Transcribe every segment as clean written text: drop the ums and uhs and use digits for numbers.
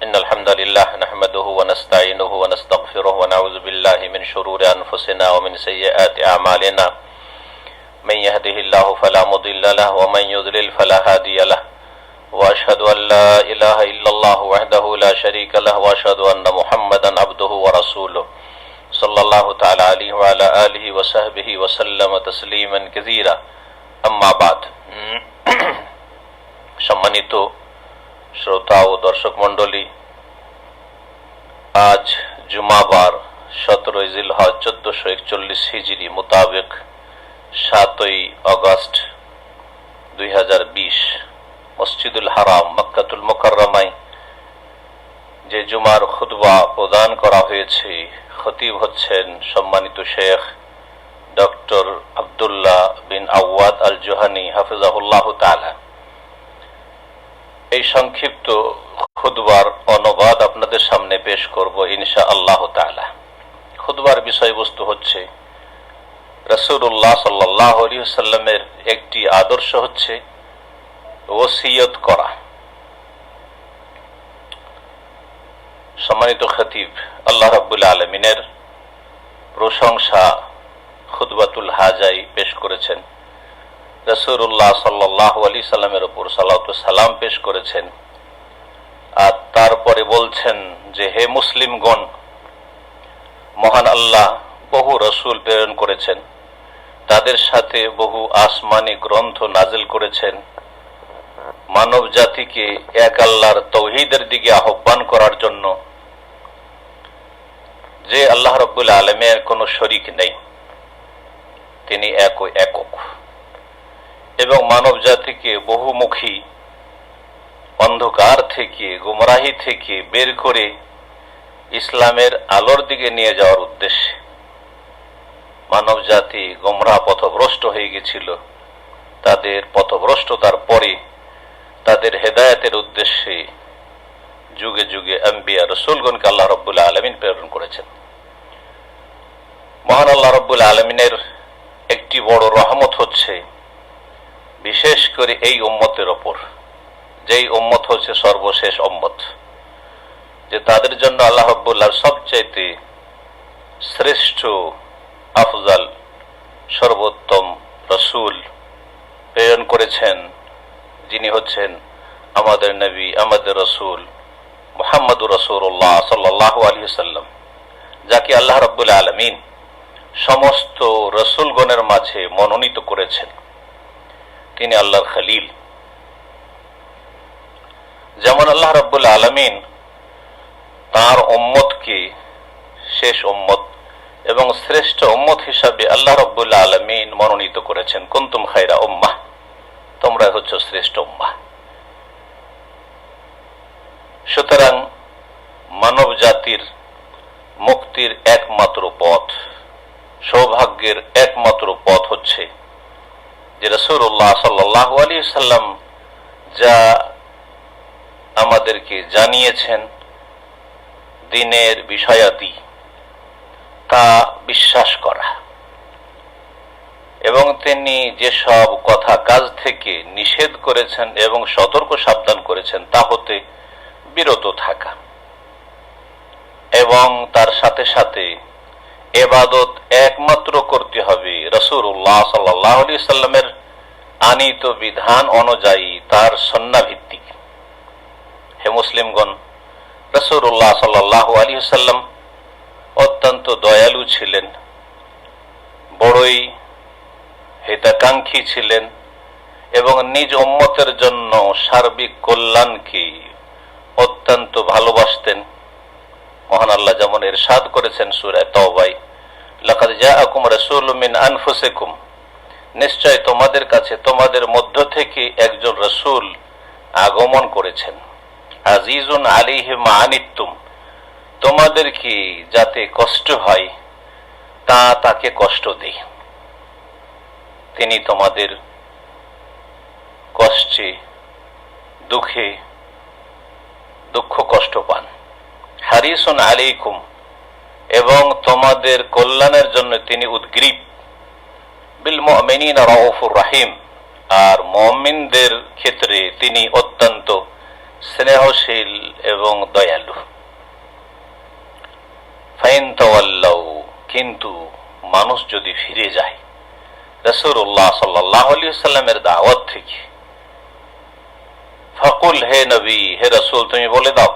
إن الحمد لله نحمده ونستعينه ونستغفره ونعوذ بالله من شرور أنفسنا ومن سيئات أعمالنا من يهده الله فلا مضل له ومن يضلل فلا هادي له وأشهد أن لا إله إلا الله وحده لا شريك له وأشهد أن محمدا عبده ورسوله صلى الله تعالى عليه وعلى آله وصحبه وسلم تسليما كثيرا أما بعد সম্মানিত শ্রোতা ও দর্শক মণ্ডলী, আজ জুমাবার 17 জিলহজ 1441 হিজরি মোতাবেক 7 আগস্ট 2020 মসজিদুল হারাম মক্কাতুল মুকাররমায় যে জুমার খুতবা প্রদান করা হয়েছে, খতিব হচ্ছেন সম্মানিত শেখ ডক্টর আব্দুল্লাহ বিন আওয়াদ আল জুহানি হাফিজাহুল্লাহ তাআলা। এই সংক্ষিপ্ত খুতবার অনুবাদ আপনাদের সামনে পেশ করব ইনশাআল্লাহ তাআলা। খুতবার বিষয়বস্তু হচ্ছে রাসূলুল্লাহ সাল্লাল্লাহু আলাইহি ওয়াসাল্লামের একটি আদর্শ হচ্ছে ওসিয়ত করা। সম্মানিত খতিব আল্লাহ রাব্বুল আলামিনের প্রশংসা খুতবাতুল হাজাই পেশ করেছেন, রাসূলুল্লাহ সাল্লাল্লাহু আলাইহি সাল্লামের উপর সালাত ও সালাম পেশ করেছেন, আর তারপরে বলছেন যে হে মুসলিমগণ, মহান আল্লাহ বহু রাসূল প্রেরণ করেছেন, তাদের সাথে বহু আসমানি গ্রন্থ নাজিল করেছেন, মানব জাতিকে এক আল্লাহর তাওহীদের দিকে আহ্বান করার জন্য, যে আল্লাহ রাব্বুল আলামিনের কোনো শরীক নেই, তিনি একক, এবং মানব জাতিকে বহুমুখী অন্ধকার থেকে গুমরাহি থেকে বের করে ইসলামের আলোর দিকে নিয়ে যাওয়ার উদ্দেশ্যে। মানব জাতি গুমরাহ পথভ্রষ্ট হয়ে গেছিল, তাদের পথভ্রষ্টতার পরে তাদের হেদায়েতের উদ্দেশ্যে যুগে যুগে আম্বিয়া রাসূলগণকে আল্লাহ রাব্বুল আলামিন প্রেরণ করেছেন। মহান আল্লাহ রাব্বুল আলামিনের একটি বড় রহমত হচ্ছে বিশেষ করে এই উম্মতের ওপর, যেই উম্মত হচ্ছে সর্বশেষ উম্মত, যে তাদের জন্য আল্লাহ রাব্বুল সবচাইতে শ্রেষ্ঠ আফজাল সর্বোত্তম রাসূল প্রেরণ করেছেন, যিনি হচ্ছেন আমাদের নবী, আমাদের রাসূল মুহাম্মদুর রাসূলুল্লাহ সাল্লাল্লাহু আলাইহি ওয়াসাল্লাম, যাকে আল্লাহ রাব্বুল আলামিন সমস্ত রাসূলগণের মাঝে মনোনীত করেছেন। তিনি আল্লাহর খলিল। যেমন আল্লাহ রাব্বুল আলামিন তার উম্মতকে শেষ উম্মত এবং শ্রেষ্ঠ উম্মত হিসাবে আল্লাহ রাব্বুল আলামিন মনোনীত করেছেন, কুনতুম খায়রা উম্মাহ, তোমরা হচ্ছ শ্রেষ্ঠ উম্মাহ। সুতরাং মানব জাতির মুক্তির একমাত্র পথ, সৌভাগ্যের একমাত্র পথ হচ্ছে যে রাসূলুল্লাহ সাল্লাল্লাহু আলাইহি সাল্লাম যা আমাদেরকে জানিয়েছেন দ্বীনের বিষয়াদি, তা বিশ্বাস করা, এবং তিনি যেসব কথা কাজ থেকে নিষেধ করেছেন এবং সতর্ক সাবধান করেছেন তা হতে বিরত থাকা, এবং তার সাথে সাথে ইবাদত একমাত্র করতে হবে রাসূলুল্লাহ সাল্লাল্লাহু আলাইহি সাল্লামের আনীত বিধান অনুযায়ী, তার সুন্নাহ ভিত্তিক। হে মুসলিমগণ, রাসূলুল্লাহ সাল্লাল্লাহু আলাইহি সাল্লাম অত্যন্ত দয়ালু ছিলেন, বড়ই হিতাকাঙ্ক্ষী ছিলেন, এবং নিজ উম্মতের জন্য সার্বিক কল্যাণকে অত্যন্ত ভালোবাসতেন। মহান আল্লাহ যেমন ইরশাদ করেছেন সূরা তাওবায়, লাকাদ জাআকুম রাসূলুম মিন আনফুসিকুম, নিশ্চয় তোমাদের কাছে তোমাদের মধ্য থেকে একজন রাসূল আগমন করেছেন, আজিজুন আলাইহি মা আনিতুম, তোমাদের কি যাতে কষ্ট হয় তা তাকে কষ্ট দেয়, তিনি তোমাদের কষ্টে দুঃখে দুঃখ কষ্ট পান। হারিসুন আলাইকুম, এবং তোমাদের কল্যাণের জন্য তিনি উদ্গ্রীব। বিল মুমিনিনা রাউফুর রহিম, আর মুমিনদের ক্ষেত্রে তিনি অত্যন্ত স্নেহশীল এবং দয়ালু। ফাইন তাওয়াল্লাউ, কিন্তু মানুষ যদি ফিরে যায় রাসূলুল্লাহ সাল্লাল্লাহু আলাইহি ওয়াসাল্লামের দাওয়াত থেকে, ফাকুল, হে নবী, হে রাসূল, তুমি বলে দাও,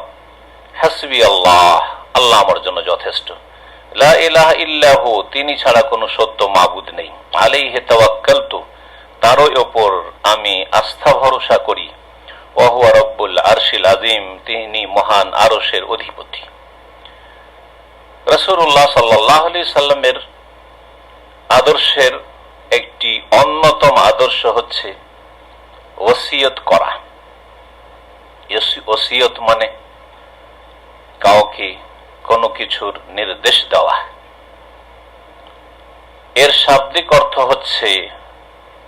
হাসবি আল্লাহ, আল্লাহ আমার জন্য যথেষ্ট, লা ইলাহা ইল্লাহু, তিনি ছাড়া কোনো সত্য মাবুদ নেই, আলাইহি তাওয়াক্কালতু, তারই ওপর আমি আস্থা ভরসা করি, ওয়া হুয়া রব্বুল আরশিল আযীম, তিনি মহান আরশের অধিপতি। রাসূলুল্লাহ সাল্লাল্লাহু আলাইহি সাল্লামের আদর্শের একটি অন্যতম আদর্শ হচ্ছে ওসিয়ত করা। ওসিয়ত মানে কাউকে কোনো কিছুর নির্দেশ দেওয়া। এর শাব্দিক অর্থ হচ্ছে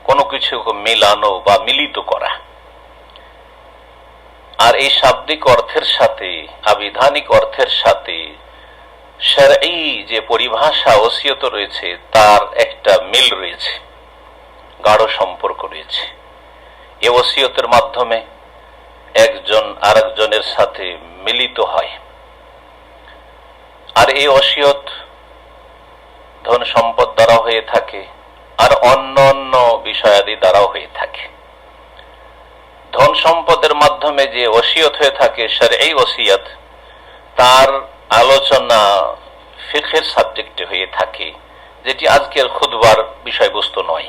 কোনো কিছুকে মিলানো বা মিলিত করা। আর এই শাব্দিক অর্থের সাথে আবিধানিক অর্থের সাথে শরঈ যে পরিভাষা ওসিয়ত রয়েছে তার একটা মিল রয়েছে, গাঢ় সম্পর্ক রয়েছে। এই ওসিয়তের মাধ্যমে একজন আরেকজনের সাথে মিলিত হয়। আর এই ওসিয়ত ধন সম্পদ দ্বারা হয়ে থাকে, আর অন্য অন্য বিষয়াদি দ্বারাও হয়ে থাকে। ধন সম্পদের মাধ্যমে যে ওসিয়ত হয়ে থাকে শরঈ ওসিয়ত, তার আলোচনা ফিকহের সাবজেক্টে হয়ে থাকে, যেটি আজকের খুতবার বিষয়বস্তু নয়।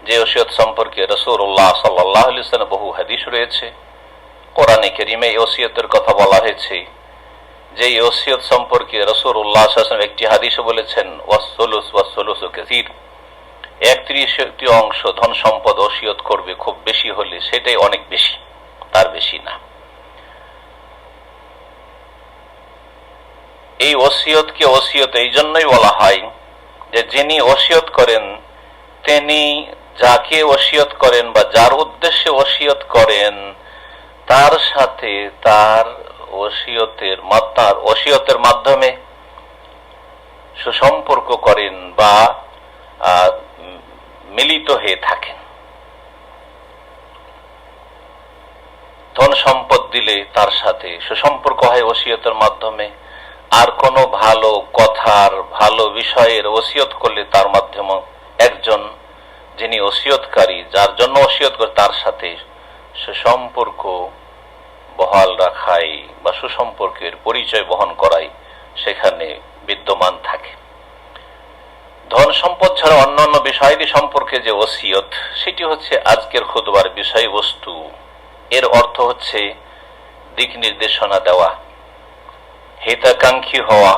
যে ওসিয়ত সম্পর্কে রাসূলুল্লাহ সাল্লাল্লাহু আলাইহি ওয়াসাল্লাম বহু হাদিস রয়েছে, কোরআনে কারীমে এই ওসিয়তের কথা বলা হয়েছে। যে ওসিয়ত সম্পর্কে রাসূলুল্লাহ সাল্লাল্লাহু আলাইহি ওয়াসাল্লাম একটি হাদিসে বলেছেন, ওয়াস-সুলুসু কাসীর, 1/3 অংশ ধন সম্পদ ওসিয়ত করবে, খুব বেশি হলে সেটাই অনেক বেশি, তার বেশি না। এই ওসিয়তকে ওসিয়ত এই জন্যই বলা হয় যে যিনি ওসিয়ত করেন তিনি যাকে ওসিয়ত করেন বা যার উদ্দেশ্যে ওসিয়ত করেন তার সাথে তার ওসিয়তের মাধ্যমে সুসম্পর্ক করেন বা মিলিত হয়ে থাকেন। ধন সম্পদ দিলে তার সাথে সুসম্পর্ক হয় ওসিয়তের মাধ্যমে, আর কোনো ভালো কথার ভালো বিষয়ের ওসিয়ত করলে তার মাধ্যমে একজন যিনি ওসিয়তকারী, যার জন্য ওসিয়ত করে, তার সাথে সুসম্পর্ক বহাল রাখাই বা সুসম্পর্কের পরিচয় বহন করাই সেখানে বিদ্যমান থাকে। ধন সম্পদ ছাড়া অন্যান্য বিষয়াদি সম্পর্কে যে ওসিয়ত, সেটি হচ্ছে আজকের খুতবার বিষয়বস্তু। এর অর্থ হচ্ছে দিক নির্দেশনা দেওয়া, হিতাকাঙ্ক্ষী হওয়া,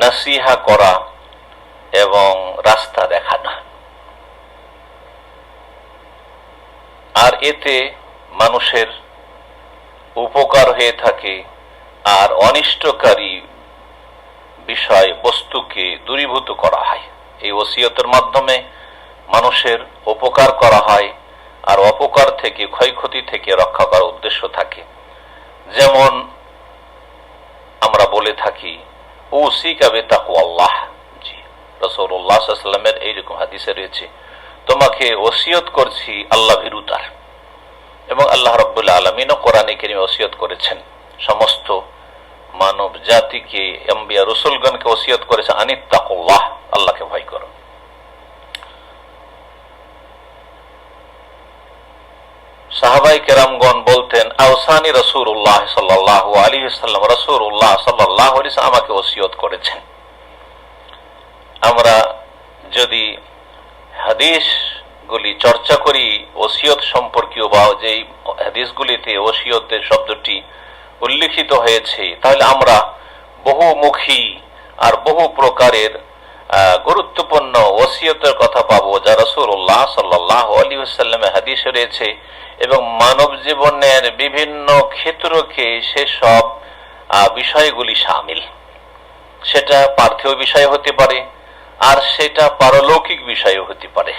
নসিহা করা এবং রাস্তা দেখানো। আর এতে মানুষের উপকার হয়ে থাকে, আর অনিষ্টকারী বিষয় বস্তুকে দূরীভূত করা হয়। এই ওসিয়তের মাধ্যমে মানুষের উপকার করা হয়, আর অপকার থেকে, ক্ষয়ক্ষতি থেকে রক্ষা করার উদ্দেশ্য থাকে। যেমন আমরা বলে থাকি, উসিকা বিতাকওয়াল্লাহ, জি, রাসূলুল্লাহ সাল্লাল্লাহু আলাইহি ওয়াসাল্লামের এইরকম হাদিসে রয়েছে, তোমাকে ওসিয়ত করছি আল্লাহ ভীরুতার। এবং আল্লাহ রাব্বুল আলামিনও কোরআনে কারীমে ওসিয়ত করেছেন, সমস্ত মানব জাতিকে, আম্বিয়া রাসূলগণকে ওসিয়ত করেছে, আনিত্তাকুল্লাহ, আল্লাহকে ভয় করো। সাহাবায়ে কেরামগণ বলতেন, আওসানি রাসূলুল্লাহ সাল্লাল্লাহু আলাইহি ওয়াসাল্লাম, রাসূলুল্লাহ সাল্লাল্লাহু আলাইহি ওয়াসাল্লাম আমাকে ওসিয়ত করেছেন। আমরা যদি হাদিসগুলি চর্চা করি ওসিয়ত সম্পর্কীয়, বা যেই হাদিসগুলিতে ওসিয়তের শব্দটি উল্লিখিত হয়েছে, তাহলে আমরা বহুমুখী আর বহু প্রকারের গুরুত্বপূর্ণ ওসিয়তের কথা পাবো, যা রাসূলুল্লাহ সাল্লাল্লাহু আলাইহি ওয়াসাল্লামের হাদিসে রয়েছে, এবং মানব জীবনের বিভিন্ন ক্ষেত্রকে সেসব বিষয়গুলি শামিল। সেটা পার্থিব বিষয় হতে পারে, আর সেটা পারলৌকিক বিষয় হতে পারে।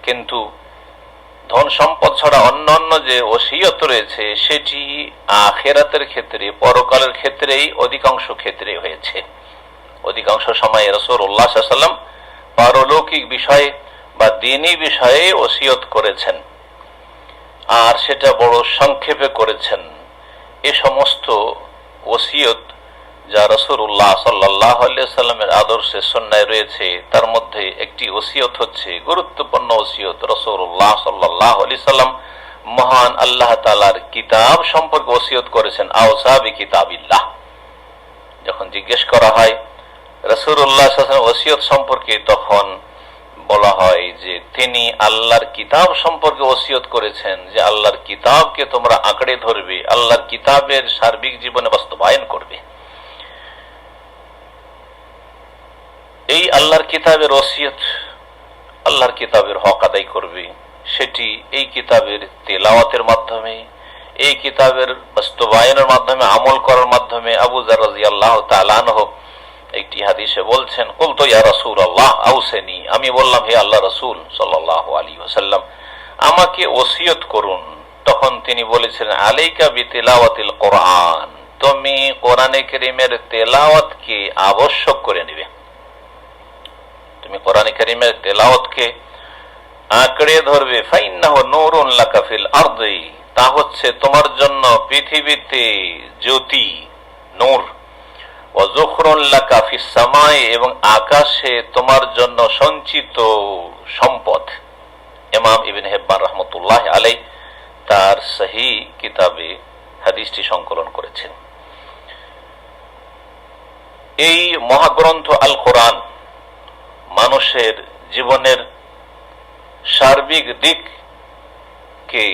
কিন্তু ধন সম্পদ ছাড়া অন্যান্য যে ওসিয়ত রয়েছে সেটি আখিরাতের ক্ষেত্রে, পরকালের ক্ষেত্রেই অধিকাংশ ক্ষেত্রে হয়েছে। অধিকাংশ সময়ে রাসূলুল্লাহ সাল্লাল্লাহু আলাইহি ওয়াসাল্লাম পারলৌকিক বিষয়ে বা দ্বীনি বিষয়ে ওসিয়ত করেছেন। আর সেটা বড় সংক্ষেপে করেছেন। এ সমস্ত ওসিয়ত যা রাসূলুল্লাহ সাল্লাল্লাহু আলাইহি ওয়াসাল্লামের আদর্শে সুন্নায় রয়েছে, তার মধ্যে একটি ওসিয়ত হচ্ছে, গুরুত্বপূর্ণ ওসিয়ত, রাসূলুল্লাহ সাল্লাল্লাহু আলাইহি ওয়াসাল্লাম মহান আল্লাহ তাআলার কিতাব সম্পর্কে ওসিয়ত করেছেন। আওসা বিকিতাবিল্লাহ। যখন জিজ্ঞেস করা হয় রাসূলুল্লাহ সাল্লাল্লাহু আলাইহি ওয়াসাল্লাম ওসিয়ত সম্পর্কে, তখন বলা হয় যে তিনি আল্লাহর কিতাব সম্পর্কে ওসিয়ত করেছেন যে আল্লাহর কিতাবকে তোমরা আঁকড়ে ধরবে, আল্লাহর কিতাবের সার্বিক জীবনে বাস্তবায়ন করবে। এই আল্লাহর কিতাবের ওসিয়ত, আল্লাহর কিতাবের হক আদায় করবে, সেটি এই কিতাবের তেলাওয়াতের মাধ্যমে, এই কিতাবের বাস্তবায়নের মাধ্যমে, আমল করার মাধ্যমে। আবু যার রাদিয়াল্লাহু তাআলা আনহু একটি হাদিসে বলছেন, কুলতু ইয়া রাসূলুল্লাহ আউসিনি, আমি বললাম হে আল্লাহ রাসূল সাল্লাল্লাহু আলাইহি ওয়াসাল্লাম, আমাকে ওসিয়ত করুন। তখন তিনি বলেছেন, আলাইকা বিতিলাওয়াতিল কোরআন, তুমি কোরআনে কারীমের তেলাওয়াতকে আবশ্যক করে নেবে। তুমি কোরআনে কারীমের তেলাওয়াতকে আঁকড়ে ধরবে। ফাইন্নাহু নূরুন লাকা ফিল আরদি, তা হচ্ছে তোমার জন্য পৃথিবীতে জ্যোতি, নূর। ওয়া যুখরুন লাকা ফিস সামাই, এবং আকাশে তোমার জন্য সঞ্চিত সম্পদ। ইমাম ইবনে হিব্বান রাহমাতুল্লাহি আলাইহি তার সহিহ কিতাবে হাদিসটি সংকলন করেছেন। এই মহাগ্রন্থ আল কোরআন মানুষের জীবনের সার্বিক দিককে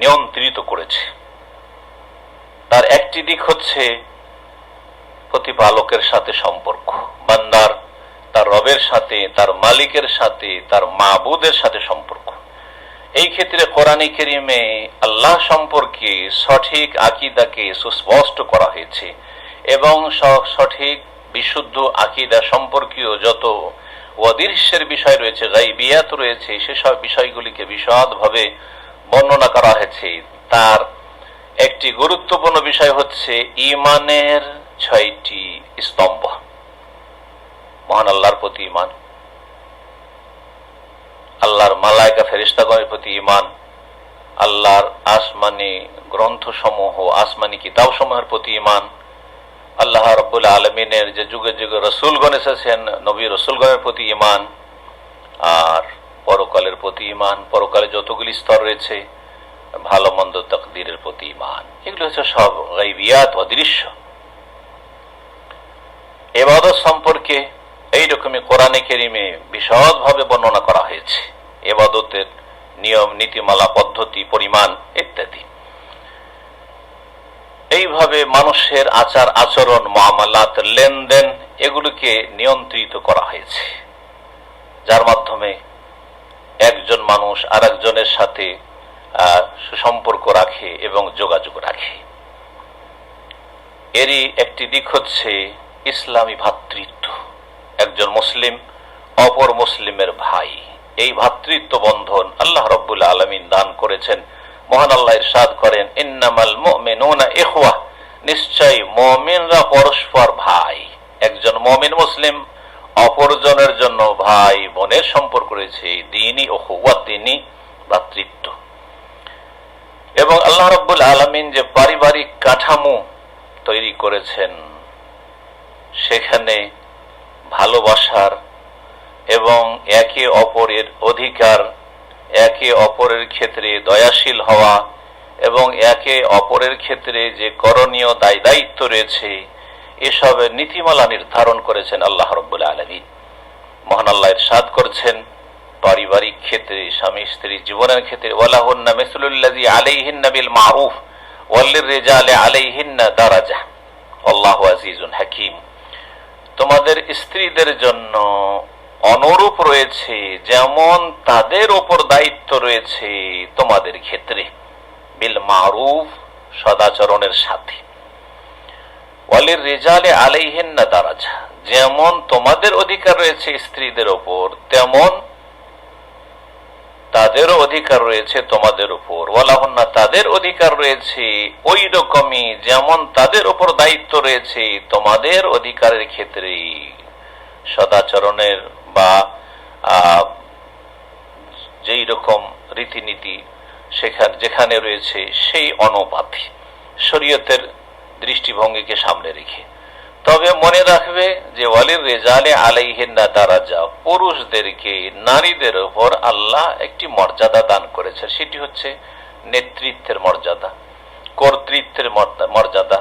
নিয়ন্ত্রিত করেছে। তার একটি দিক হচ্ছে প্রতিপালকের সাথে সম্পর্ক, বান্দার তার রবের সাথে, তার মালিকের সাথে, তার মাবুদের সাথে সম্পর্ক। এই ক্ষেত্রে কোরআনে কারীমে আল্লাহ সম্পর্কে সঠিক আকীদাকে সুস্পষ্ট করা হয়েছে, এবং সঠিক বিশুদ্ধ আকীদা সম্পর্কীয় যত অদৃশ্যের বিষয় রয়েছে, গায়বিয়াত রয়েছে, সেসব বিষয়গুলিকে বিশদভাবে বর্ণনা করা হয়েছে। তার একটি গুরুত্বপূর্ণ বিষয় হচ্ছে ঈমানের 6টি স্তম্ভ। মহান আল্লাহর প্রতি ঈমান, আল্লাহর মালায়েকা ফেরেশতাগণের প্রতি ঈমান, আল্লাহর আসমানি গ্রন্থসমূহ, আসমানি কিতাবসমূহের প্রতি ঈমান, আল্লাহ রাব্বুল আলামিনের যে যুগে যুগে রাসূলগণ এসেছেন, নবী রাসূলগণের প্রতি ঈমান, আর পরকালের প্রতি ঈমান, পরকালে যতগুলি স্তর রয়েছে, ভালো মন্দ তাকদীরের প্রতি ঈমান। এগুলো হচ্ছে সব গায়বিয়াত, অদৃশ্য। ইবাদত সম্পর্কে এইরকমই কোরআনে কারীমে বিশদভাবে বর্ণনা করা হয়েছে, ইবাদতের নিয়ম, নীতিমালা, পদ্ধতি, পরিমাণ ইত্যাদি। এইভাবে মানুষের আচার আচরণ, মুআমালাত, লেনদেন, এগুলোকে নিয়ন্ত্রিত করা হয়েছে, যার মাধ্যমে একজন মানুষ আর একজনের সাথে সুসম্পর্ক রাখে এবং যোগাযোগ রাখে। এরই একটি দিক হচ্ছে ইসলামী ভ্রাতৃত্ব। একজন মুসলিম অপর মুসলিমের ভাই, এই ভ্রাতৃত্ব বন্ধন আল্লাহ রাব্বুল আলামিন দান করেছেন। মহান আল্লাহ ইরশাদ করেন, ইন্নামাল মুমিনুনা ইখওয়া, নিশ্চয় মুমিনরা পরস্পর ভাই। একজন মুমিন মুসলিম অপরজনের জন্য ভাই বোনের সম্পর্ক রয়েছে, দ্বীনি উখওয়া, দ্বীনি ভ্রাতৃত্ব। এবং আল্লাহ রাব্বুল আলামিন যে পারিবারিক কাঠামো তৈরি করেছেন, সেখানে ভালোবাসার এবং একে অপরের অধিকার, একে অপরের ক্ষেত্রে দয়াশীল হওয়া, এবং একে অপরের ক্ষেত্রে যে করণীয় দায় দায়িত্ব রয়েছে, এসবের নীতিমালা নির্ধারণ করেছেন আল্লাহ রাব্বুল আলামিন। মহান আল্লাহ ইরশাদ করছেন, পারিবারিক ক্ষেত্রে, স্বামী স্ত্রী জীবনের ক্ষেত্রে, ওয়ালাহুন্না মিসলুল্লাযী আলাইহিন্না বিল মারুফ ওয়ালিররিজালি আলাইহিন্না দারাজা আল্লাহু আজিজুন হাকীম। তোমাদের স্ত্রীদের জন্য অনুরূপ রয়েছে যেমন তাদের উপর দায়িত্ব রয়েছে তোমাদের ক্ষেত্রে, বিল মারুফ, সদাচরণের সাথে, ওয়ালিররিজালি আলাইহিন্না দারাজা, যেমন তোমাদের অধিকার রয়েছে স্ত্রীদের উপর, তেমন তাদেরও অধিকার রয়েছে তোমাদের উপর। ওয়ালাহুন্না, তাদের অধিকার রয়েছে ওই রকমই যেমন তাদের উপর দায়িত্ব রয়েছে তোমাদের অধিকারের ক্ষেত্রে, সদাচরণের বা যেই রকম রীতিনীতি সেখানে যেখানে রয়েছে সেই অনুপাতে শরীয়তের দৃষ্টিভঙ্গিকে সামনে রেখে। তবে মনে রাখবে যে ওয়ালির রেজালে আলাইহিন্না দারাজা, পুরুষদেরকে নারীদের উপর আল্লাহ একটি মর্যাদা দান করেছে, সেটি হচ্ছে নেতৃত্বের মর্যাদা, কর্তৃত্বের মর্যাদা,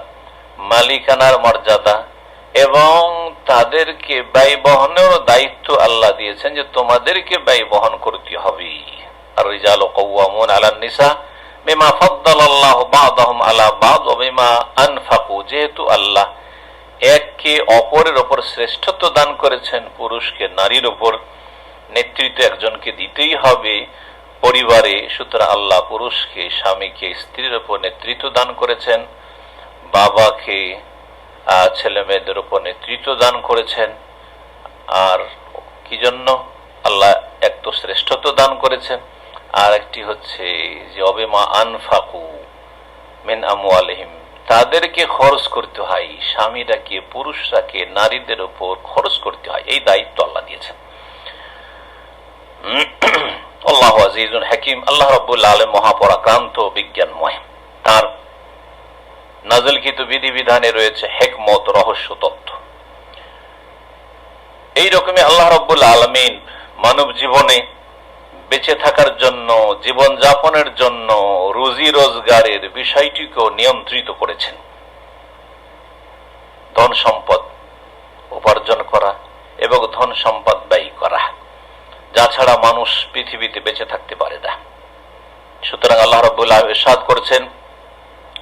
মালিকানার মর্যাদা, এবং তাদেরকে ব্যয় বহনের দায়িত্ব আল্লাহ দিয়েছেন যে তোমাদেরকে ব্যয় বহন করতে হবে। আর রিজালু কাওয়ামুন আলান নিসা বিমা ফাদ্দালাল্লাহু বা'দাহুম আলা বা'দ ওয়া বিমা আনফাকু, যেহেতু আল্লাহ একে অপরের উপর শ্রেষ্ঠত্ব দান করেছেন, পুরুষকে নারীর উপর নেতৃত্ব একজনকে দিতেই হবে পরিবারে, সুতরাং আল্লাহ পুরুষকে, স্বামীকে স্ত্রীর উপর নেতৃত্ব দান করেছেন, বাবাকে ছেলে মেয়েদের উপর নেতৃত্ব দান করেছেন। আর কি জন্য? আল্লাহ এক তো শ্রেষ্ঠত্ব দান করেছেন, আর একটি হচ্ছে যে অবিমা আনফাকু মিন আমওয়ালিহিম, তাদেরকে খরচ করতে হয়, স্বামীরাকে, পুরুষরাকে নারীদের উপর খরচ করতে হয়, এই দায়িত্ব আল্লাহ দিয়েছেন। আল্লাহু আজিজুন হাকিম, আল্লাহ রাব্বুল আলামিন মহাপরাক্রান্ত, বিজ্ঞানময়। তার নাযিলকৃত বিধিবিধানে রয়েছে হিকমত, রহস্য, তত্ত্ব। এই রকমই আল্লাহ রাব্বুল আলামিন মানব জীবনে বেঁচে থাকার জন্য, জীবন যাপনের জন্য রুজি রোজগারের বিষয়টিকেও নিয়ন্ত্রিত করেছেন। ধন সম্পদ উপার্জন করা এবং ধন সম্পদ ব্যয় করা, যা ছাড়া মানুষ পৃথিবীতে বেঁচে থাকতে পারে না। সুতরাং আল্লাহ রাব্বুল আলামিন ইরশাদ করেছেন,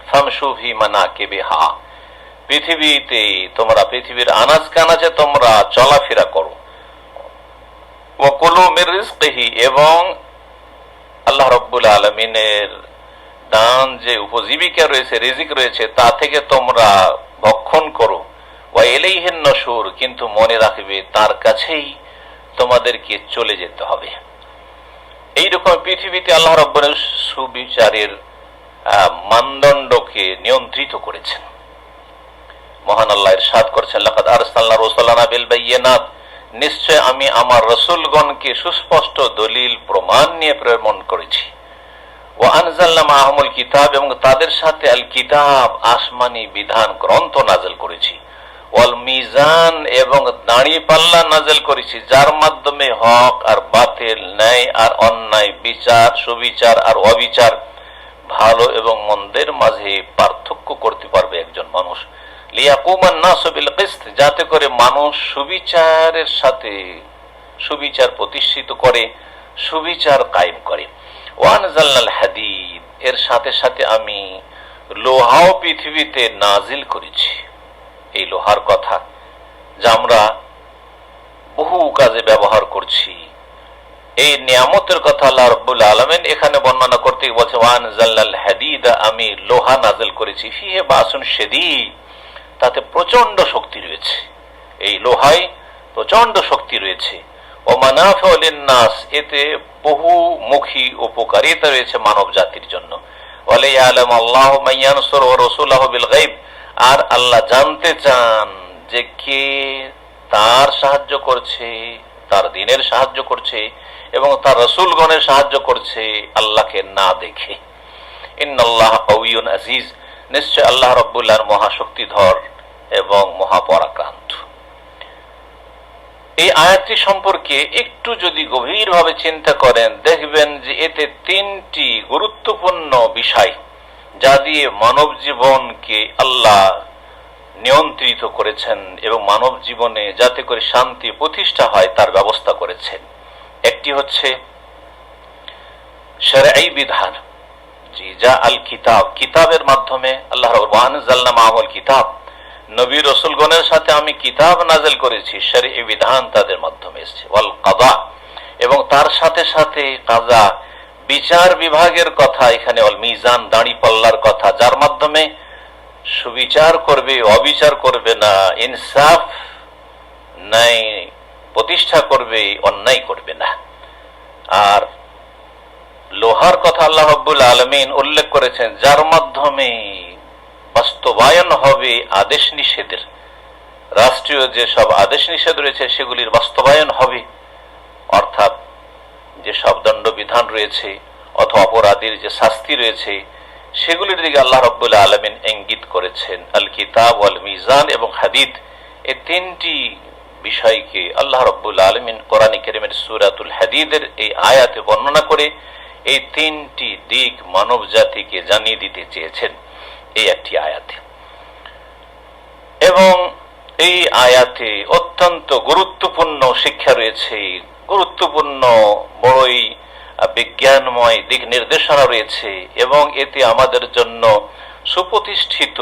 ফামশু ফি মানাকিবিহা, পৃথিবীতে তোমরা, পৃথিবীর আনাজ কানাজে তোমরা চলাফেরা করো। ওয়া কুলু মির রিজকিহি, এবং আল্লাহ রাব্বুল আলামিনের দান যে উপজীবিকা রয়েছে, রিজিক রয়েছে, তা থেকে তোমরা ভক্ষণ করো। ওয়া ইলাইহিন নুশুর, কিন্তু মনে রাখবে তার কাছেই তোমাদেরকে চলে যেতে হবে। এইরকম পৃথিবীতে আল্লাহ রাব্বুল সুবিচারের মানদণ্ডকে নিয়ন্ত্রিত করেছেন। মহান আল্লাহ ইরশাদ করেছেন, লাকাদ আরসালনা রাসূলানা বিল বায়িনাত, নিশ্চয় আমি আমার রাসূলগণকে সুস্পষ্ট দলিল প্রমাণ নিয়ে প্রেরণ করেছি। ওয়া আনজালনা মাআহুমুল কিতাব, এবং তাদের সাথে আল কিতাব, আসমানি বিধান গ্রন্থ নাযিল করেছি। ওয়াল মিজান, এবং দাঁড়ি পাল্লা নাযিল করেছি, যার মাধ্যমে হক আর বাতিল, ন্যায় আর অন্যায়, বিচার, সুবিচার আর অবিচার, ভালো এবং মন্দের মাঝে পার্থক্য করতে পারবে একজন মানুষ। লিয়াকুমান নাসু বিল কিসত, যাতে করে মানুষ সুবিচারের সাথে সুবিচার প্রতিষ্ঠিত করে, সুবিচার কায়েম করে। ওয়ানজালনাল হাদিদ, এর সাথে সাথে আমি লোহাও পৃথিবীতে নাজিল করেছি। এই লোহার কথা যা আমরা বহু কাজে ব্যবহার করছি, এই নিয়ামতের কথা আল্লাহ রাব্বুল আলামিন এখানে বর্ণনা করতে বলছে, ওয়ানজালনাল হাদিদ, আমি লোহা নাজিল করেছি, ফিহি বাসুন শাদীদ, তাতে প্রচন্ড শক্তি রয়েছে, এই লোহায় প্রচন্ড শক্তি রয়েছে। ও মানাফিউ লিন-নাস, এতে বহুমুখী উপকারিতা রয়েছে মানব জাতির জন্য। ওয়ালা ইয়ালামু আল্লাহু মান ইয়ানসুরু ওয়া রাসূলুহু বিল গায়ব, আর আল্লাহ জানতে চান যে কে তার সাহায্য করছে, তার দ্বীনের সাহায্য করছে এবং তার রাসূলগণের সাহায্য করছে আল্লাহকে না দেখে। ইন্নাল্লাহা কাওয়িয়্যুন আজিজ, নিশ্চয় আল্লাহ রাব্বুল আলামিন মহাশক্তিধর এবং মহাপরাক্রান্ত। এই আয়াতটি সম্পর্কে একটু যদি গভীরভাবে চিন্তা করেন, দেখবেন যে এতে তিনটি গুরুত্বপূর্ণ বিষয়, যা দিয়ে মানব জীবনকে আল্লাহ নিয়ন্ত্রিত করেছেন এবং মানব জীবনে যাতে করে শান্তি প্রতিষ্ঠা হয় তার ব্যবস্থা করেছেন। একটি হচ্ছে শরঈ বিধান, যা আল কিতাব, কিতাবের মাধ্যমে আল্লাহ রাব্বুল আনজালনা মাআহুল কিতাব, নবী রাসূলগণের সাথে আমি কিতাব নাযিল করেছি, শরঈ বিধান তাদের মাধ্যমে এসেছে। ওয়াল কাযা, এবং তার সাথে সাথে কাযা, বিচার বিভাগের কথা এখানে। ওয়াল মিজান, দাঁড়ি পাল্লার কথা, যার মাধ্যমে সুবিচার করবে, অবিচার করবে না, ইনসাফ, ন্যায় প্রতিষ্ঠা করবে, অন্যায় করবে না। আর লোহার কথা আল্লাহ রাব্বুল আলামিন উল্লেখ করেছেন, যার মাধ্যমে বাস্তবায়ন হবে আদেশ নিষেধের, রাষ্ট্রীয় যে সব আদেশ নিষেধ রয়েছে সেগুলির বাস্তবায়ন হবে, অর্থাৎ যে সব দণ্ডবিধান রয়েছে, অথবা অপরাধীর যে শাস্তি রয়েছে সেগুলির দিকে আল্লাহ রাব্বুল আলামিন ইঙ্গিত করেছেন। আল কিতাব ওয়াল মিজান এবং হাদিদ, এই তিনটি বিষয়কে আল্লাহ রাব্বুল আলামিন কোরআনে কারীমের সূরাতুল হাদিদের এই আয়াতে বর্ণনা করে এই তিনটি দিক মানব জাতিকে জানিয়ে দিতে চেয়েছেন এই একটি আয়াতে। এবং এই আয়াতে অত্যন্ত গুরুত্বপূর্ণ শিক্ষা রয়েছে, গুরুত্বপূর্ণ বড়ই বিজ্ঞানময় দিক নির্দেশনা রয়েছে এবং এতে আমাদের জন্য সুপ্রতিষ্ঠিত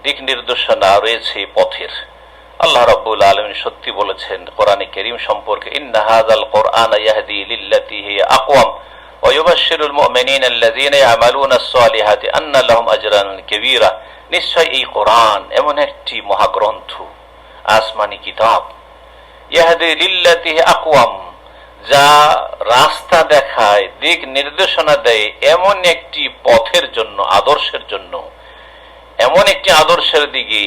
দিক নির্দেশনা রয়েছে পথের। আল্লাহ রাব্বুল আলামিন সত্যি বলেছেন কোরআনে কারীম সম্পর্কে, ইন্না হাযাল কুরআনা ইয়াহদি লিল্লাতী হিয়া আকওয়াম ওয়া ইউবাশশিরুল মুমিনিনা আল্লাযীনা ইয়ামালুনাস সালিহাতি আন্না লাহুম আজরান কাবীরা। নিশ্চয় এই কোরআন এমন একটি মহাগ্রন্থ, আসমানি কিতাব, ইয়াহদি লিল্লাতী হিয়া আকওয়াম, যা রাস্তা দেখায়, দিক নির্দেশনা দেয় এমন একটি পথের জন্য, আদর্শের জন্য, এমন একটি আদর্শের দিকে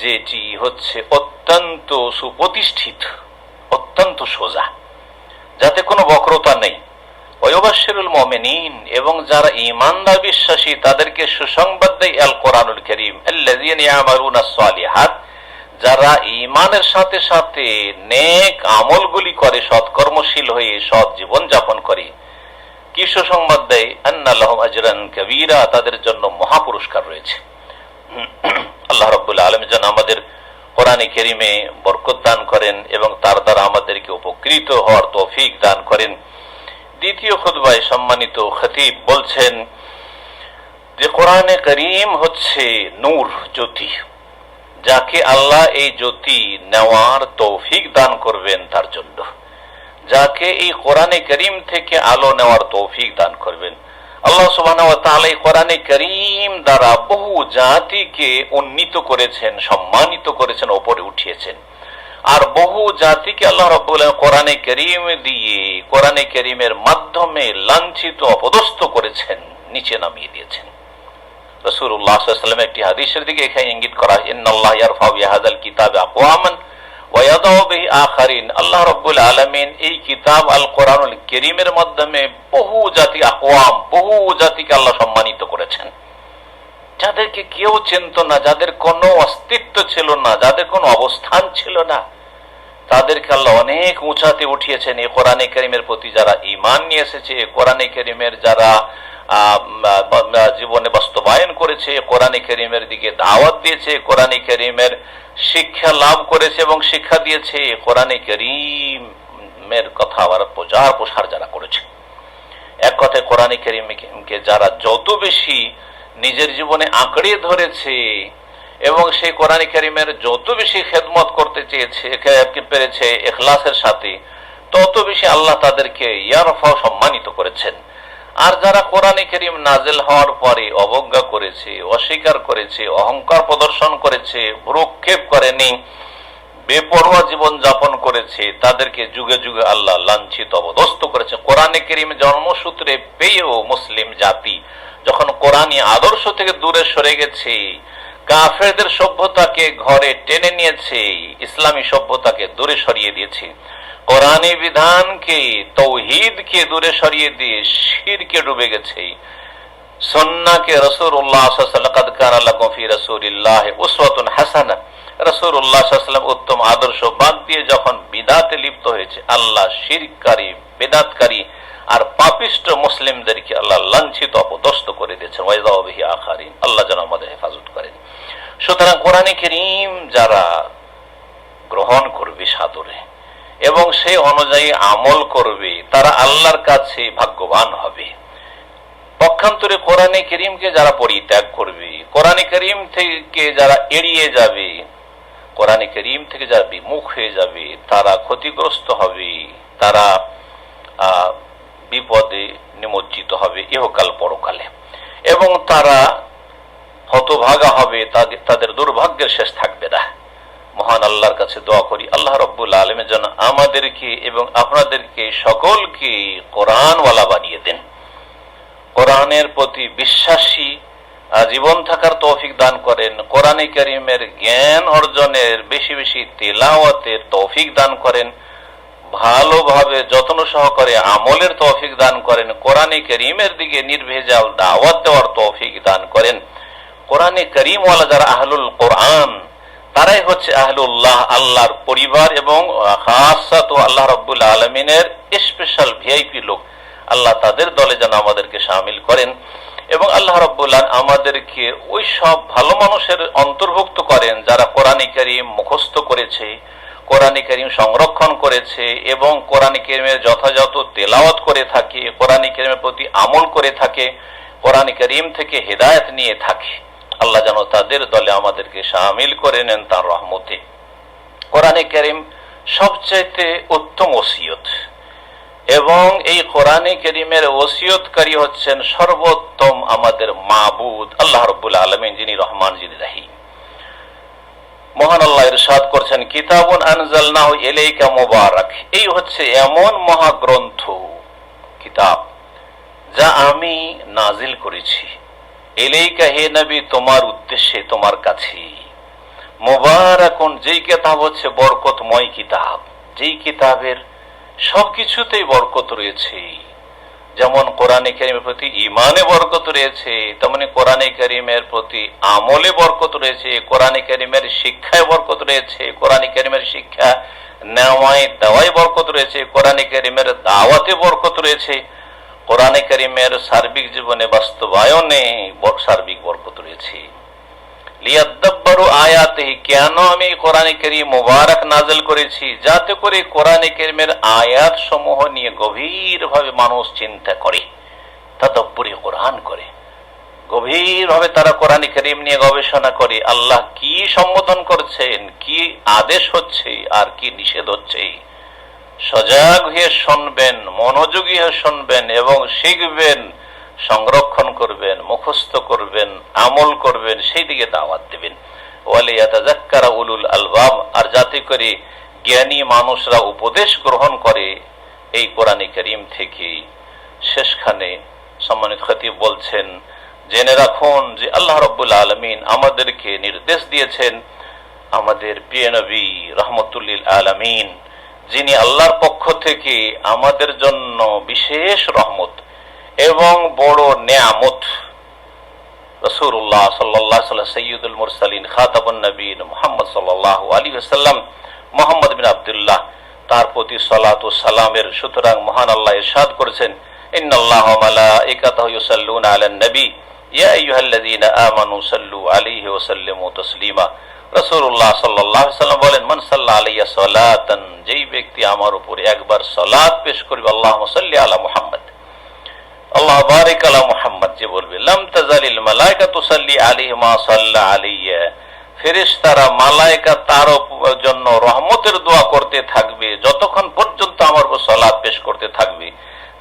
যেটি হচ্ছে অত্যন্ত সুপ্রতিষ্ঠিত, অত্যন্ত সোজা, যাতে কোনো বক্রতা নেই। ওয়ায়ুবাশশিরুল মুমিনিন, এবং যারা ঈমানদার বিশ্বাসী তাদেরকে সুসংবাদ দেয় আল কোরআনুল কারীম, আল্লাযীনা ইয়ামালুনাস সালিহাত, যারা ঈমানের সাথে সাথে নেক আমলগুলি করে, সৎকর্মশীল হয়ে সৎ জীবন যাপন করে, কি সুসংবাদ দেয়? আন্না লাহুম আজরান কাবীরা, তাদের জন্য মহাপুরস্কার রয়েছে। আল্লাহ রাব্বুল আলামিন যেন আমাদের কোরআনে কারীমে বরকত দান করেন এবং তার দ্বারা আমাদেরকে উপকৃত হওয়ার তৌফিক দান করেন। দ্বিতীয় খুতবায় সম্মানিত খতিব বলছেন যে কোরআনে কারীম হচ্ছে নূর, জ্যোতি, যাকে আল্লাহ এই জ্যোতি নেওয়ার তৌফিক দান করবেন তার জন্য, যাকে এই কোরআনে কারীম থেকে আলো নেওয়ার তৌফিক দান করবেন। আল্লাহ সুবহানাহু ওয়া তাআলা এই কোরআনে কারীম দ্বারা বহু জাতিকে উন্নীত করেছেন, সম্মানিত করেছেন, উপরে উঠিয়েছেন। আর বহু জাতিকে আল্লাহ রাব্বুল আলামিন কোরআনে কারীম দিয়ে, কোরআনে কারীমের মাধ্যমে লাঞ্ছিত, অপদস্থ করেছেন, নিচে নামিয়ে দিয়েছেন। রাসূলুল্লাহ সাল্লাল্লাহু আলাইহি ওয়াসাল্লাম একটি হাদিসের দিকে এখানে ইঙ্গিত করা হয়, ইন্নাল্লাহা ইয়ারফাউ বিহাযাল কিতাবি আকওয়ামান ওয়া ইয়াদাউ বিহি আখারিন। আল্লাহ রাব্বুল আলামিন এই কিতাব আল কোরআনুল কারীমের মাধ্যমে বহু জাতি, আকওয়াম, বহু জাতিকে আল্লাহ সম্মানিত করেছেন, যাদেরকে কেউ চিনত না, যাদের কোনো অস্তিত্ব ছিল না, যাদের কোনো অবস্থান ছিল না, তাদেরকে আল্লাহ অনেক উঁচাতে উঠিয়েছেন। এই কোরআনে কারীমের প্রতি যারা ঈমান নিয়ে এসেছে, কোরআনে কারীমের যারা জীবনে বাস্তবায়ন করেছে, কোরআনে কারীমের দিকে দাওয়াত দিয়েছে, কোরআনে কারীমের শিক্ষা লাভ করেছে এবং শিক্ষা দিয়েছে, কোরআনে কারীমের কথা আবার প্রচার প্রসার যারা করেছে, এক কথায় কোরআনে কারীমকে যারা যত বেশি নিজের জীবনে আঁকড়ে ধরেছে এবং সেই কোরআনে কারীমের যত বেশি খেদমত করতে পেরেছে ইখলাসের সাথে, তত বেশি আল্লাহ তাদেরকে ইয়ারফাও সম্মানিত করেছেন। আর যারা কোরআনে কারীম নাজিল হওয়ার পরে অবজ্ঞা করেছে, অস্বীকার করেছে, অহংকার প্রদর্শন করেছে, ভ্রুক্ষেপ করেনি, বেপরোয়া জীবন যাপন করেছে, তাদেরকে যুগে যুগে আল্লাহ লাঞ্ছিত, অবদস্থ করেছে। কোরআনে কারীম জন্মসূত্রে পেয়েও মুসলিম জাতি যখন কোরআনী আদর্শ থেকে দূরে সরে গেছে, কাফেরদের সভ্যতাকে ঘরে টেনে নিয়েছে, ইসলামী সভ্যতাকে দূরে সরিয়ে দিয়েছে, কোরআনী বিধানকে, তৌহিদকে দূরে সরিয়ে দিয়ে শিরকে ডুবে গেছে, সুন্নাহকে, রাসূলুল্লাহ সাল্লাল্লাহু আলাইহি ওয়াসাল্লাম, লাকাদ কানা লাকুম ফি রাসূলিল্লাহি উসওয়াতুন হাসানাহ, রাসূলুল্লাহ সাল্লাল্লাহু আলাইহি ওয়াসাল্লাম উত্তম আদর্শ বাদ দিয়ে যখন বিদআতে লিপ্ত হয়েছে, আল্লাহ শিরককারী, বিদআতকারী আর পাপিষ্ট মুসলিমদেরকে আল্লাহ লাঞ্ছিত, অপদস্থ করে দিয়েছেন। ওয়াইযাউ বিহি আখারিন, আল্লাহ যেন আমাদের হেফাজত করেন। সুতরাং কোরআনে কারীম যারা গ্রহণ করবে সাদরে এবং সেই অনুযায়ী আমল করবে, তারা আল্লাহর কাছে ভাগ্যবান হবে। পক্ষান্তরে কোরআনে কারীমকে যারা পরিত্যাগ করবে, কোরআনে কারীম থেকে যারা এড়িয়ে যাবে, কোরআনে কারীম থেকে যারা বিমুখ হয়ে যাবে, তারা ক্ষতিগ্রস্ত হবে, তারা বিপদে নিমজ্জিত হবে ইহকাল পরকালে, এবং তারা হতভাগা হবে, তাদের দুর্ভাগ্যের শেষ থাকবে না। মহান আল্লাহর কাছে দোয়া করি, আল্লাহ রাব্বুল আলামিন যেন আমাদেরকে এবং আপনাদেরকে সকলকে কোরআনওয়ালা বানিয়ে দেন, কোরআনের প্রতি বিশ্বাসী জীবন থাকার তৌফিক দান করেন, কোরআনে কারীমের জ্ঞান অর্জনের, বেশি বেশি তিলাওয়াতের তৌফিক দান করেন, ভালোভাবে যত্ন সহকারে আমলের তৌফিক দান করেন, কোরআনে কারীমের দিকে নির্ভেজাল দাওয়াত দেওয়ার তৌফিক দান করেন। কোরআনে কারীমওয়ালা যারা আহলুল কোরআন, তারাই হচ্ছে আহলুল্লাহ, আল্লাহর পরিবার এবং খাসাত আল্লাহ রাব্বুল আলামিনের স্পেশাল ভিআইপি লোক। আল্লাহ তাদের দলে যেন আমাদেরকে শামিল করেন এবং আল্লাহ রাব্বুল আলামিন আমাদেরকে ওই সব ভালো মানুষের অন্তর্ভুক্ত করেন যারা কোরআনে কারীম মুখস্থ করেছে, কোরআনে কারীম সংরক্ষণ করেছে এবং কোরআনে কারীমের যথাযথ তেলাওয়াত করে থাকে, কোরআনে কারীমের প্রতি আমল করে থাকে, কোরআনে কারীম থেকে হেদায়েত নিয়ে থাকে। আল্লাহ যেন তাদের দলে আমাদেরকে শামিল করে নেন তার রহমতে। কোরআনে কারীম সবচাইতে উত্তম ওসিয়ত এবং এই কোরআনে কারীমের ওসিয়তকারী হচ্ছেন সর্বোত্তম আমাদের মাবুদ আল্লাহ রাব্বুল আলামিন, যিনি রহমান, যিনি রহিম। মহান আল্লাহ ইরশাদ করছেন, কিতাবুন আনজালনাহু ইলাইকা মুবারাক। এই হচ্ছে এমন মহাগ্রন্থ, কিতাব, যা আমি নাজিল করেছি, ইলাইকা হে নবী, তোমার উদ্দেশ্যে, তোমার কাছে। মুবারাকুন, যেই কিতাব হচ্ছে বরকতময় কিতাব, যেই কিতাবের সবকিছুতেই বরকত রয়েছে। যেমন কোরআনে কারীমের প্রতি ঈমানে বরকত রয়েছে, তেমনি কোরআনে কারীমের প্রতি আমলে বরকত রয়েছে, কোরআনে কারীমের শিক্ষায় বরকত রয়েছে, কোরআনে কারীমের শিক্ষা নেওয়ায় দেওয়ায় বরকত রয়েছে, কোরআনে কারীমের দাওয়াতে বরকত রয়েছে, কোরআনে কারীমের সার্বিক জীবনে বাস্তবায়নে সার্বিক বরকত রয়েছে। লিয়াদাব্বারু আয়াতিহি, কেন আমি কোরআনে কারীম মুবারক নাযিল করেছি? যাতে করে কোরআনে কারীমের আয়াত সমূহ নিয়ে গভীরভাবে মানুষ চিন্তা করে, তাদাব্বুরে কোরআন করে, গভীরভাবে তারা কোরআনে কারীম নিয়ে গবেষণা করে। আল্লাহ কি সম্বোধন করছেন, কি আদেশ হচ্ছে আর কি নিষেধ হচ্ছে, সজাগ হয়ে শুনবেন, মনোযোগী হয়ে শুনবেন এবং শিখবেন, সংরক্ষণ করবেন, মুখস্থ করবেন, আমল করবেন, সেই দিকে দাওয়াত দেবেন। ওয়ালিয়াতাযাক্কারা উলুল আলবাব, আর যাতে করে জ্ঞানী মানুষরা উপদেশ গ্রহণ করে এই কোরআনে কারীম থেকে। শেষখানে সম্মানিত খতিব বলছেন, জেনে রাখুন যে আল্লাহ রাব্বুল আলামিন আমাদেরকে নির্দেশ দিয়েছেন, আমাদের প্রিয় নবী রাহমাতুল লিল আলামিন, যিনি আল্লাহর পক্ষ থেকে আমাদের জন্য বিশেষ রহমত এবং বড় নেয়ামত, রাসূলুল্লাহ সাল্লাল্লাহু আলাইহি ওয়াসাল্লাম, সাইয়্যিদুল মুরসালিন, খাতামুন নবীন, মুহাম্মদ সাল্লাল্লাহু আলাইহি ওয়াসাল্লাম, মুহাম্মদ বিন আব্দুল্লাহ, তার প্রতি সালাত ও সালামের। সুতরাং মহান আল্লাহ ইরশাদ করেছেন, ইন্নাল্লাহা ওয়া মালাইকাতাহু ইউসাল্লুনা আলান নবী ইয়া আইয়ুহাল্লাযীনা আমানু সাল্লু আলাইহি ওয়া সাল্লিমু তাসলিমা। রাসূলুল্লাহ সাল্লাল্লাহু আলাইহি ওয়াসাল্লাম বলেন, মান সাল্লা আলাইয়া সালাতান, যেই ব্যক্তি আমার উপরে একবার সালাত পেশ করবে, আল্লাহুম্মা সাল্লি আলা মুহাম্মদ, আল্লাহ বারিক আলা মুহাম্মদ, যে বলবে, লাম তাজালিল মালাইকাতু তুসাল্লি আলাইহি মা সাল্লা আলাইয়া, ফেরেশতারা মালায়েকা তার জন্য রহমতের দোয়া করতে থাকবে যতক্ষণ পর্যন্ত আমার উপর সালাত পেশ করতে থাকবে।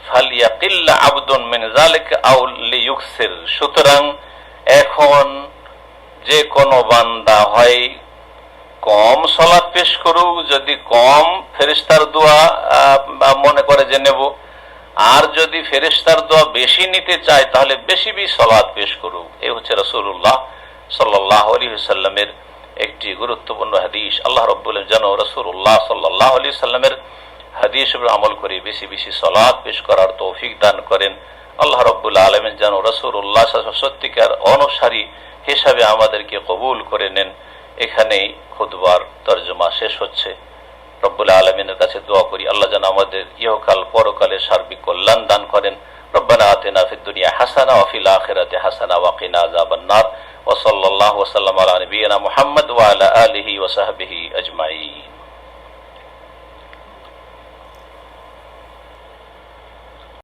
ফালিয়াকিল্লা আবদুন মিন যালিকা আও লিয়ুকসির, সুতরাং এখন যে কোনো বান্দা হয় কম সালাত পেশ করুক, যদি কম ফেরেশতার দোয়া মনে করে যে নেব, আর যদি ফেরেশতার দোয়া বেশি নিতে চায় তাহলে বেশি বেশি সালাত পেশ করুক। এই হচ্ছে রাসূলুল্লাহ সাল্লাল্লাহু আলাইহি ওয়াসাল্লামের একটি গুরুত্বপূর্ণ হাদিস। আল্লাহ রাব্বুল আলামিন যেন রাসূলুল্লাহ সাল্লাল্লাহু আলাইহি ওয়াসাল্লামের হাদিসের উপর আমল করে বেশি বেশি সালাত পেশ করার তৌফিক দান করেন। আল্লাহ রাব্বুল আলামিন যেন রাসূলুল্লাহ সত্যিকার অনুসারী হিসাবে আমাদেরকে কবুল করে নেন। এখানেই খুতবার তরজমা শেষ হচ্ছে। রব্বুল আলামিনের কাছে দোয়া করি, আল্লাহ যেন আমাদের ইহকাল পরকালে সার্বিক কল্যাণ দান করেন। রব্বানা আতিনা ফিদ দুনিয়া হাসানা ওয়া ফিল আখিরাতি হাসানা ওয়া কিনা আযাবান নার। ওয়া সাল্লাল্লাহু ওয়া সাল্লাম আলা নবিয়িনা মুহাম্মদ ওয়া আলা আলিহি ওয়া সাহবিহি আজমাইন।